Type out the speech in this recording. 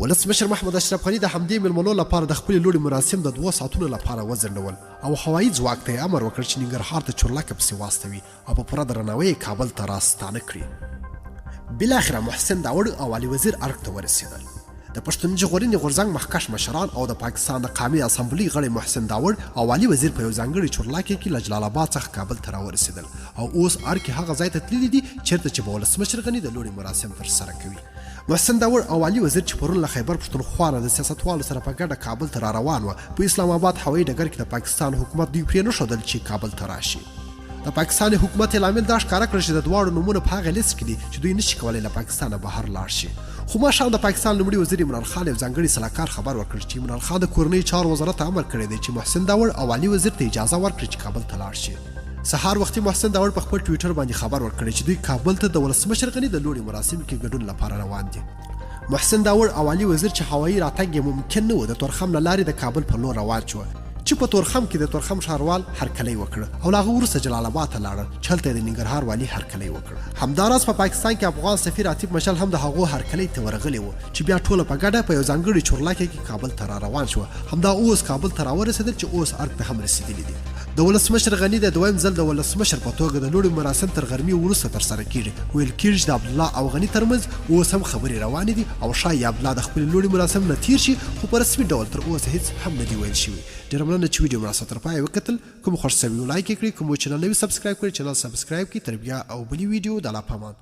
ولسمشر محمد اشرف غني د همدې مېلمنو لپاره د خپلې لوړې مراسم د 2 ساعتونو لپاره وځنډول او هوایي ځواک ته امر وکړ چې ننګرهار ته چورلکه پسې واستوي او په پوره درناوي کابل ته راستانه کړي. بالاخره محسن داوړ او علي وزیر ارګ ته ورسېدل. د پښتون ژغورنې غورځنګ مخکښ مشران او د پاکستان د قومي اسامبلې غړي محسن داوړ او علي وزیر په یو ځانګړي چورلکه کې له جلال آباد څخه کابل ته راورسېدل او اوس ارګ هغه ځای ته تللي دي چیرته چې به ولسمشر غني د لوړې مراسم ترسره کوي. محسن داوړ او علي وزیر چې پرون له خیبر پښتونخوا نه د سیاستوالو سره په ګډه کابل ته را روان و په اسلام آباد هوایي ډګر کې د پاکستان حکومت دوی پرې نښودل چې کابل ته راشي. د پاکستان حکومت لامل دا ښکاره کړ چې د دواړو نومونه په هغه لیست کې دي چې دوی نشي کولی له پاکستانه بهر لاړ شي. خو ماښام د پاکستان لومړي وزیر عمران خان یو ځانګړي سلاکار خبر ورکړ چې عمران خان د کورنۍ چارو وزارت امر کړی دی چې محسن داوړ او علي وزیر ته اجازه ورکړي چې کابل ته لاړ شي. سهار وختي محسن داوړ په خپل ټویټر باندې خبر ورکړی چې دوی کابل ته د ولسمشر غني د لوړې مراسم کې ګډون لپاره روان دي. محسن داوړ او علي وزیر چې هوایي راتګ یې ممکن نه و د تورخم له لارې د کابل په لور روان شوه چې په تورخم کې د تورخم ښاروال هرکلی وکړه او له هغه وروسته جلال آباد ته لاړل چې هلته یې د ننګرهار والي هرکلی وکړه. همداراز په پاکستان کې افغان سفیر عتیب مشل هم د هغو هرکلی ته ورغلی و چې بیا ټوله په ګډه په یو ځانګړي چورلکه کې کابل ته را روان شوه. همدا اوس کابل ته راورسېدل چې اوس ارګ ته هم رسېدلي دي. د ولسمشر غني د دویم ځل د ولسمشر په توګه د لوړې مراسم تر غرمې وروسته ترسره کیږي. ویل کېږي چې د عبدالله او غني ترمنځ اوس هم خبرې روانې دي او ښایي عبدالله د خپلې لوړې مراسم نه تیر شي خو په رسمي ډول تر اوسه هیڅ هم نه دي ویل شوي. ډېره مننه چې ویډیو مو راسره تر پایه وکتل. کوم خوښ شوي لایک یې کړئ، کوم چینل نوي سبسکرایب کړئ چینل سبسکرایب کړئ. تر بیا او بلې ویډیو د الله په امان.